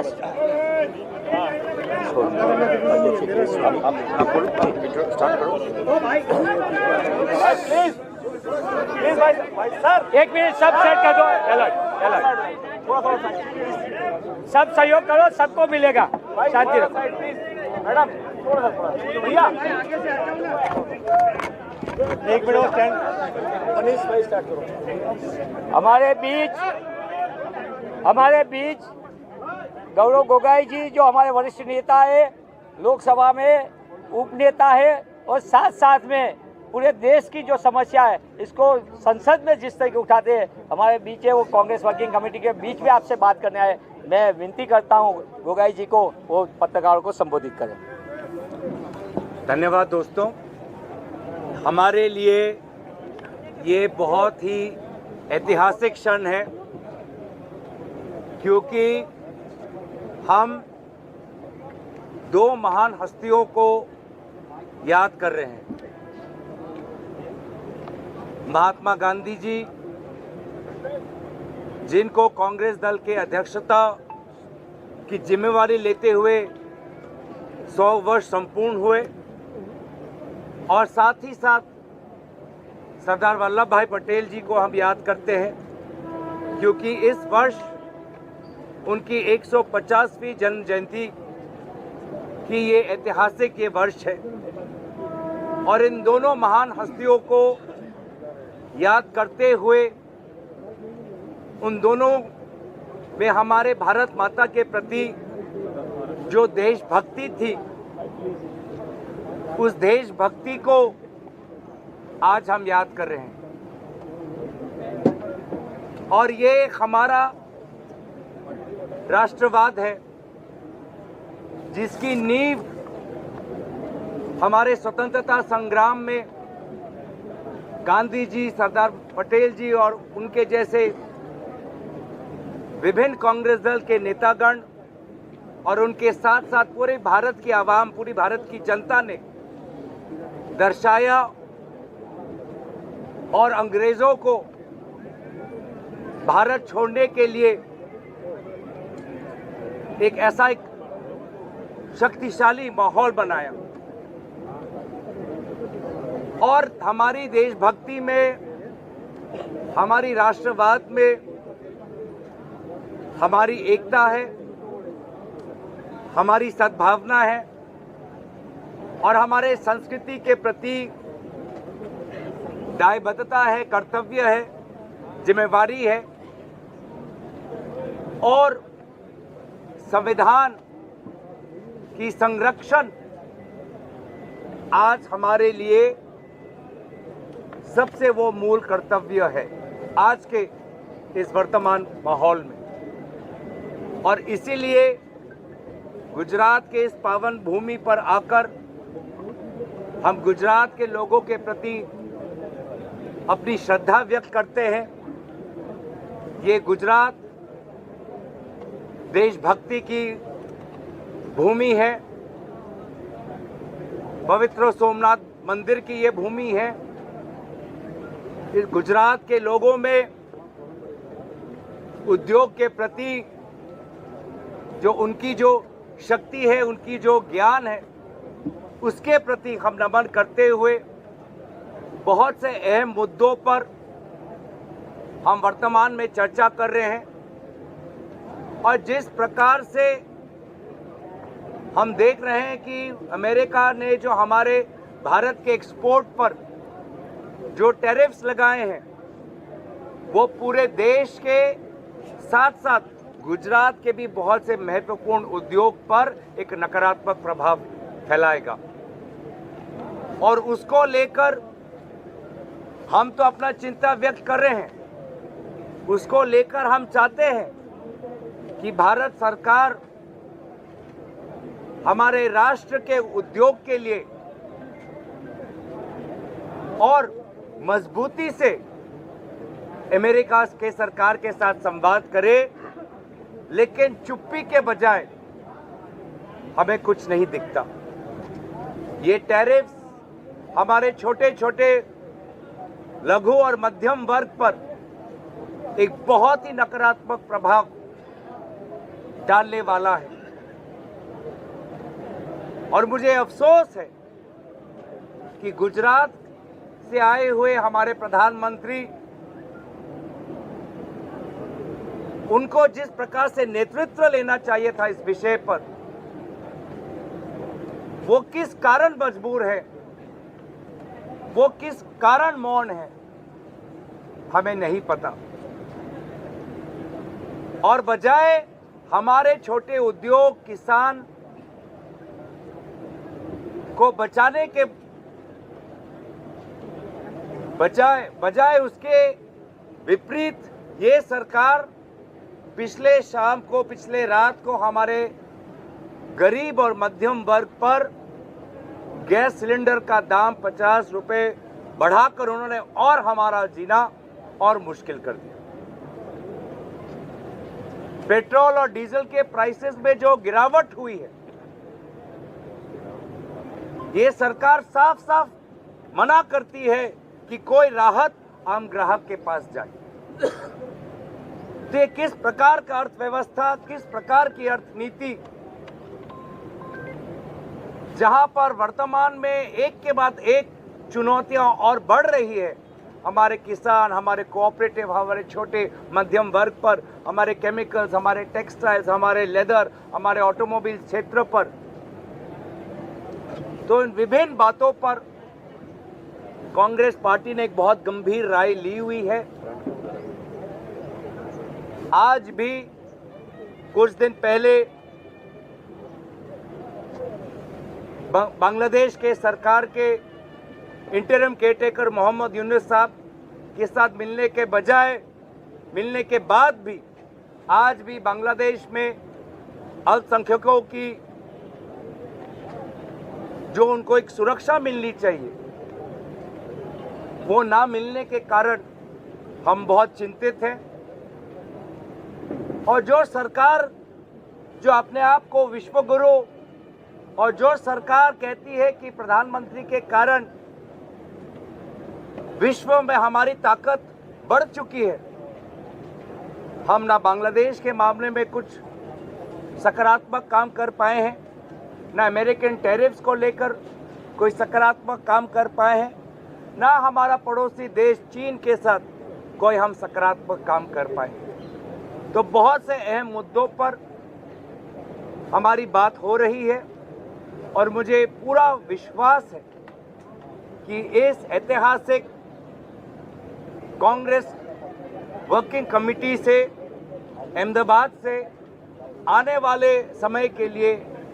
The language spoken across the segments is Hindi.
यस प्लीज भाई सर, 1 मिनट, सब सेट कर दो। अलर्ट सब सहयोग करो, सबको मिलेगा। शांति रखो। मैडम थोड़ा भैया 1 मिनट स्टैंड। मनीष भाई स्टार्ट करो। हमारे बीच गौरव गोगोई जी, जो हमारे वरिष्ठ नेता है, लोकसभा में उप नेता है, और साथ साथ में पूरे देश की जो समस्या है इसको संसद में जिस तरीके उठाते हैं, हमारे बीच है। वो कांग्रेस वर्किंग कमेटी के बीच में आपसे बात करने आए। मैं विनती करता हूं गोगोई जी को वो पत्रकारों को संबोधित करें। धन्यवाद दोस्तों। हमारे लिए ये बहुत ही ऐतिहासिक क्षण है, क्योंकि हम 2 महान हस्तियों को याद कर रहे हैं। महात्मा गांधी जी, जिनको कांग्रेस दल के अध्यक्षता की जिम्मेवारी लेते हुए 100 वर्ष संपूर्ण हुए, और साथ ही साथ सरदार वल्लभ भाई पटेल जी को हम याद करते हैं, क्योंकि इस वर्ष उनकी 150वीं जन्म जयंती की ये ऐतिहासिक ये वर्ष है। और इन दोनों महान हस्तियों को याद करते हुए, उन दोनों में हमारे भारत माता के प्रति जो देशभक्ति थी, उस देशभक्ति को आज हम याद कर रहे हैं। और ये हमारा राष्ट्रवाद है, जिसकी नींव हमारे स्वतंत्रता संग्राम में गांधी जी, सरदार पटेल जी और उनके जैसे विभिन्न कांग्रेस दल के नेतागण और उनके साथ साथ पूरे भारत की आवाम, पूरी भारत की जनता ने दर्शाया, और अंग्रेजों को भारत छोड़ने के लिए एक ऐसा एक शक्तिशाली माहौल बनाया। और हमारी देशभक्ति में, हमारी राष्ट्रवाद में हमारी एकता है, हमारी सद्भावना है, और हमारे संस्कृति के प्रति दायबद्धता है, कर्तव्य है, जिम्मेवारी है। और संविधान की संरक्षण आज हमारे लिए सबसे वो मूल कर्तव्य है आज के इस वर्तमान माहौल में। और इसीलिए गुजरात के इस पावन भूमि पर आकर हम गुजरात के लोगों के प्रति अपनी श्रद्धा व्यक्त करते हैं। ये गुजरात देशभक्ति की भूमि है, पवित्र सोमनाथ मंदिर की ये भूमि है। इस गुजरात के लोगों में उद्योग के प्रति जो उनकी जो शक्ति है, उनकी जो ज्ञान है, उसके प्रति हम नमन करते हुए बहुत से अहम मुद्दों पर हम वर्तमान में चर्चा कर रहे हैं। और जिस प्रकार से हम देख रहे हैं कि अमेरिका ने जो हमारे भारत के एक्सपोर्ट पर जो टैरिफ्स लगाए हैं, वो पूरे देश के साथ साथ गुजरात के भी बहुत से महत्वपूर्ण उद्योग पर एक नकारात्मक प्रभाव फैलाएगा। और उसको लेकर हम तो अपना चिंता व्यक्त कर रहे हैं। उसको लेकर हम चाहते हैं कि भारत सरकार हमारे राष्ट्र के उद्योग के लिए और मजबूती से अमेरिका के सरकार के साथ संवाद करे, लेकिन चुप्पी के बजाय हमें कुछ नहीं दिखता। ये टैरिफ्स हमारे छोटे छोटे लघु और मध्यम वर्ग पर एक बहुत ही नकारात्मक प्रभाव डालने वाला है। और मुझे अफसोस है कि गुजरात से आए हुए हमारे प्रधानमंत्री, उनको जिस प्रकार से नेतृत्व लेना चाहिए था इस विषय पर, वो किस कारण मजबूर है, वो किस कारण मौन है, हमें नहीं पता। और बजाय हमारे छोटे उद्योग, किसान को बचाने के बजाय उसके विपरीत ये सरकार पिछले रात को हमारे गरीब और मध्यम वर्ग पर गैस सिलेंडर का दाम 50 रुपए बढ़ाकर उन्होंने और हमारा जीना और मुश्किल कर दिया। पेट्रोल और डीजल के प्राइसेस में जो गिरावट हुई है, ये सरकार साफ साफ मना करती है कि कोई राहत आम ग्राहक के पास जाए। तो ये किस प्रकार का अर्थव्यवस्था, किस प्रकार की अर्थनीति, जहां पर वर्तमान में एक के बाद एक चुनौतियां और बढ़ रही है हमारे किसान, हमारे कोऑपरेटिव, हमारे छोटे मध्यम वर्ग पर, हमारे केमिकल्स, हमारे टेक्सटाइल्स, हमारे लेदर, हमारे ऑटोमोबाइल क्षेत्र पर। तो इन विभिन्न बातों पर कांग्रेस पार्टी ने एक बहुत गंभीर राय ली हुई है। आज भी कुछ दिन पहले बांग्लादेश के सरकार के इंटरिम केयरटेकर मोहम्मद यूनुस साहब के साथ मिलने के बाद भी आज भी बांग्लादेश में अल्पसंख्यकों की जो उनको एक सुरक्षा मिलनी चाहिए, वो ना मिलने के कारण हम बहुत चिंतित हैं। और जो सरकार जो अपने आप को विश्वगुरु, और जो सरकार कहती है कि प्रधानमंत्री के कारण विश्व में हमारी ताकत बढ़ चुकी है, हम ना बांग्लादेश के मामले में कुछ सकारात्मक काम कर पाए हैं, ना अमेरिकन टैरिफ्स को लेकर कोई सकारात्मक काम कर पाए हैं, ना हमारा पड़ोसी देश चीन के साथ कोई हम सकारात्मक काम कर पाए। तो बहुत से अहम मुद्दों पर हमारी बात हो रही है और मुझे पूरा विश्वास है कि इस ऐतिहासिक कांग्रेस वर्किंग कमेटी से अहमदाबाद से आने वाले समय के लिए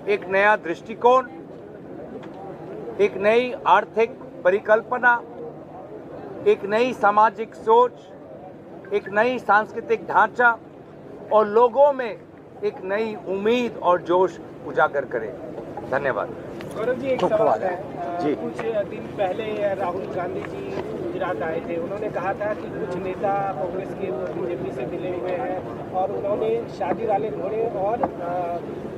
एक नया दृष्टिकोण, एक नई आर्थिक परिकल्पना, एक नई सामाजिक सोच, एक नई सांस्कृतिक ढांचा और लोगों में एक नई उम्मीद और जोश उजागर करे। धन्यवाद। गौरव जी, एक सवाल है जी। कुछ दिन पहले राहुल गांधी जी गुजरात आए थे, उन्होंने कहा था कि कुछ नेता कांग्रेस के बीजेपी से मिले हुए हैं और उन्होंने शादी वाले घोड़े और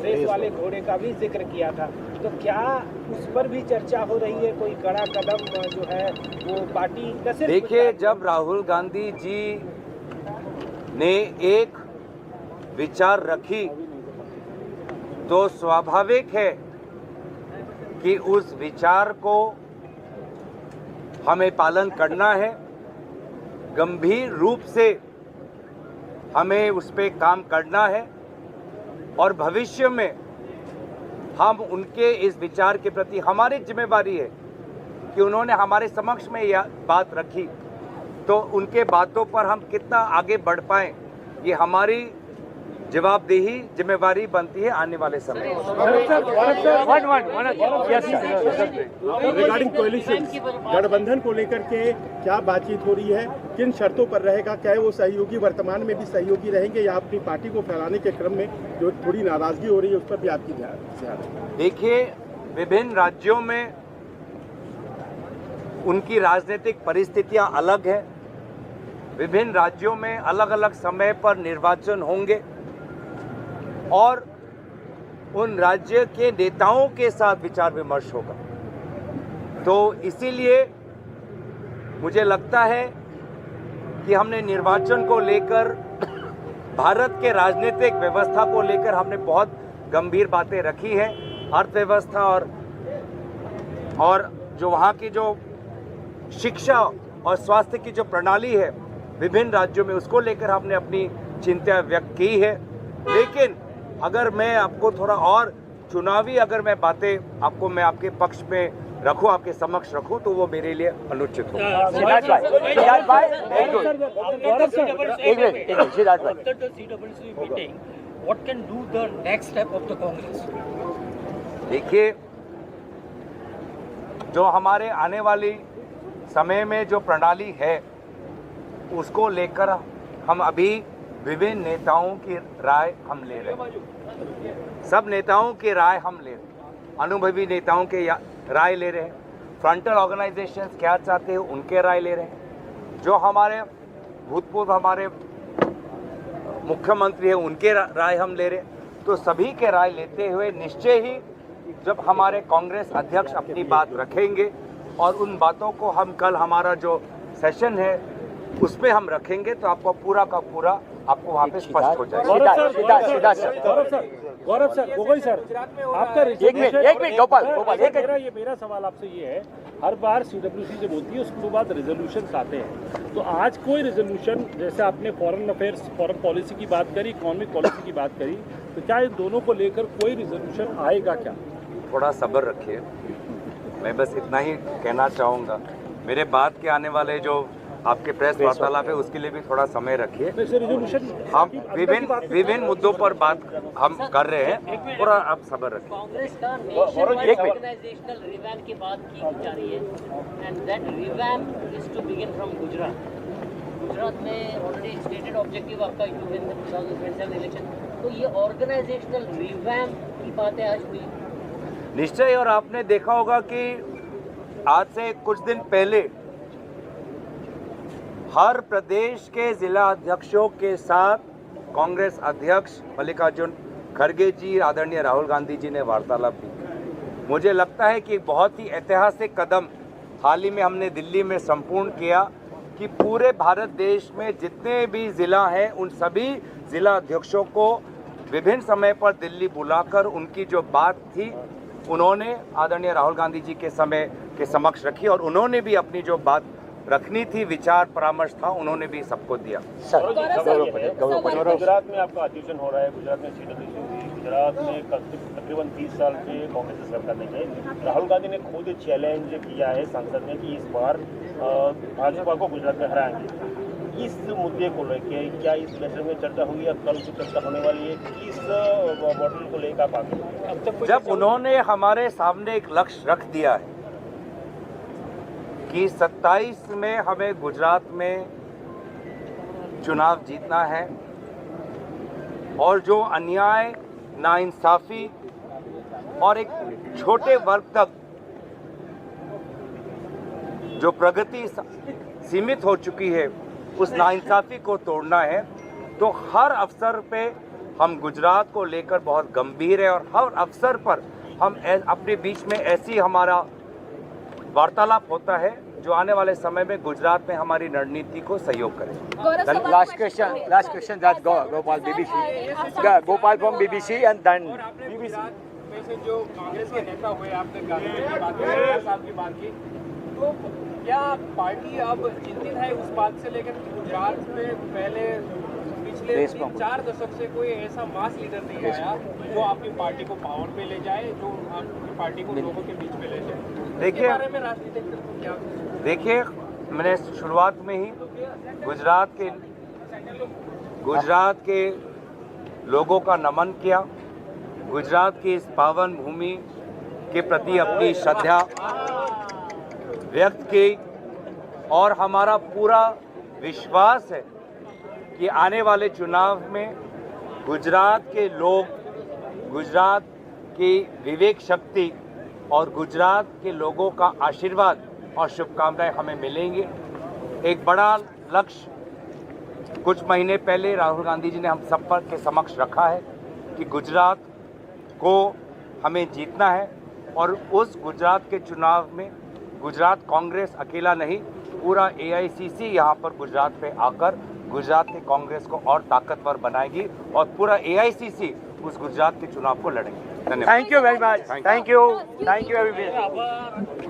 रेस वाले घोड़े का भी जिक्र किया था। तो क्या उस पर भी चर्चा हो रही है, कोई कड़ा कदम जो है वो पार्टी? देखिए, जब राहुल गांधी जी ने एक विचार रखी तो स्वाभाविक है कि उस विचार को हमें पालन करना है, गंभीर रूप से हमें उस पर काम करना है और भविष्य में हम उनके इस विचार के प्रति, हमारी जिम्मेवारी है कि उन्होंने हमारे समक्ष में यह बात रखी तो उनके बातों पर हम कितना आगे बढ़ पाएं, ये हमारी जवाबदेही जिम्मेवारी बनती है आने वाले समय में। रिगार्डिंग कोएलिशन, गठबंधन को लेकर के क्या बातचीत हो रही है, किन शर्तों पर रहेगा, क्या वो सहयोगी वर्तमान में भी सहयोगी रहेंगे या अपनी पार्टी को फैलाने के क्रम में जो थोड़ी नाराजगी हो रही है उस पर भी आपकी ध्यान? देखिए, विभिन्न राज्यों में उनकी राजनीतिक परिस्थितियां अलग है, विभिन्न राज्यों में अलग अलग समय पर निर्वाचन होंगे और उन राज्य के नेताओं के साथ विचार विमर्श होगा। तो इसीलिए मुझे लगता है कि हमने निर्वाचन को लेकर भारत के राजनीतिक व्यवस्था को लेकर हमने बहुत गंभीर बातें रखी हैं। अर्थव्यवस्था और जो वहाँ की जो शिक्षा और स्वास्थ्य की जो प्रणाली है विभिन्न राज्यों में, उसको लेकर हमने अपनी चिंता व्यक्त की है। लेकिन अगर मैं आपको थोड़ा और चुनावी अगर मैं बातें मैं आपके पक्ष में रखूं, आपके समक्ष रखूं, तो वो मेरे लिए अनुचित होगा। सिद्धार्थ भाई एक मिनट सिद्धार्थ भाई, After the CWC meeting, what can do the next step of the Congress? देखिए, जो हमारे आने वाली समय में जो प्रणाली है उसको लेकर हम अभी विभिन्न नेताओं की राय हम ले रहे हैं। सब नेताओं की राय हम ले रहे हैं, अनुभवी नेताओं के राय ले रहे हैं, फ्रंटल ऑर्गेनाइजेशंस क्या चाहते हैं उनके राय ले रहे हैं, जो हमारे भूतपूर्व हमारे मुख्यमंत्री हैं उनके राय हम ले रहे हैं। तो सभी के राय लेते हुए निश्चय ही जब हमारे कांग्रेस अध्यक्ष अपनी बात रखेंगे और उन बातों को हम कल हमारा जो सेशन है उसमें हम रखेंगे, तो आपको पूरा का पूरा आपको वहाँ पे स्पष्ट हो जाएगा। गौरव सर, गोगोई सर, आपका एक मिनट गोपाल मेरा सवाल आपसे ये है, हर बार सीडब्ल्यूसी जो बोलती है उसके बाद रेजोल्यूशन आते हैं, तो आज कोई रेजोल्यूशन, जैसे आपने फॉरेन अफेयर्स फॉरेन पॉलिसी की बात करी, इकोनॉमिक पॉलिसी की बात करी, तो क्या इन दोनों को लेकर कोई रेजोल्यूशन आएगा क्या? थोड़ा सब्र रखिए, मैं बस इतना ही कहना चाहूँगा। मेरे बाद के आने वाले जो आपके प्रेस वार्तालाप है उसके लिए भी थोड़ा समय रखिए। हम विभिन्न मुद्दों पर बात हम कर रहे हैं, थोड़ा आप सब्र रखिए। कांग्रेस का नेशनवाइड ऑर्गेनाइजेशनल रिवैम्प की बात की जा रही है, and that revamp is to begin from Gujarat. Gujarat में ऑलरेडी स्टेटेड ऑब्जेक्टिव आपका टू विन द 2027 इलेक्शन, तो ये ऑर्गेनाइजेशनल रिवैम्प की बातें आज हुई निश्चय। और आपने देखा होगा कि आज से कुछ दिन पहले हर प्रदेश के जिला अध्यक्षों के साथ कांग्रेस अध्यक्ष मल्लिकार्जुन खड़गे जी, आदरणीय राहुल गांधी जी ने वार्तालाप की। मुझे लगता है कि बहुत ही ऐतिहासिक कदम हाल ही में हमने दिल्ली में संपूर्ण किया कि पूरे भारत देश में जितने भी जिला हैं उन सभी जिला अध्यक्षों को विभिन्न समय पर दिल्ली बुलाकर उनकी जो बात थी उन्होंने आदरणीय राहुल गांधी जी के समय के समक्ष रखी, और उन्होंने भी अपनी जो बात रखनी थी, विचार परामर्श था, उन्होंने भी सबको दिया। गुजरात में आपका अधिवेशन हो रहा है, गुजरात में सीडब्ल्यूसी हुई, गुजरात में तकरीबन 30 साल से कांग्रेस की सरकार नहीं है। राहुल गांधी ने खुद चैलेंज किया है संसद में कि इस बार भाजपा को गुजरात में हराएंगे। इस मुद्दे को लेकर क्या इस बैठक में चर्चा हुई या कल की चर्चा होने वाली है? किस मॉडल को लेकर आप आगे? जब उन्होंने हमारे सामने एक लक्ष्य रख दिया है कि 27 में हमें गुजरात में चुनाव जीतना है, और जो अन्याय, नाइंसाफी और एक छोटे वर्ग तक जो प्रगति सीमित हो चुकी है उस नाइंसाफी को तोड़ना है, तो हर अवसर पे हम गुजरात को लेकर बहुत गंभीर है, और हर अवसर पर हम अपने बीच में ऐसी हमारा वार्तालाप होता है जो आने वाले समय में गुजरात में हमारी रणनीति को सहयोग करे। Last question that Gopal BBC, Gopal from BBC and then BBC। में से जो कांग्रेस के नेता हुए, आपने गांधी की बात की, सरदार साहब की बात की, तो क्या पार्टी अब चिंतित है उस बात से लेकर कि गुजरात में पहले पिछले 3-4 दशक से कोई ऐसा मास लीडर नहीं आया जो आपकी पार्टी को पावर पे ले जाए, जो आपकी पार्टी को लोगों के बीच में ले जाए? देखिए, बारे में राजनीतिक क्या? देखिए, मैंने शुरुआत में ही गुजरात के लोगों का नमन किया, गुजरात की इस पावन भूमि के प्रति अपनी श्रद्धा व्यक्त की, और हमारा पूरा विश्वास है कि आने वाले चुनाव में गुजरात के लोग, गुजरात की विवेक शक्ति और गुजरात के लोगों का आशीर्वाद और शुभकामनाएं हमें मिलेंगी। एक बड़ा लक्ष्य कुछ महीने पहले राहुल गांधी जी ने हम सब पर के समक्ष रखा है कि गुजरात को हमें जीतना है, और उस गुजरात के चुनाव में गुजरात कांग्रेस अकेला नहीं, पूरा AICC यहाँ पर गुजरात पे आकर गुजरात की कांग्रेस को और ताकतवर बनाएगी और पूरा AICC उस गुजरात के चुनाव को लड़ेंगे। धन्यवाद। Thank you very much. Thank you everyone.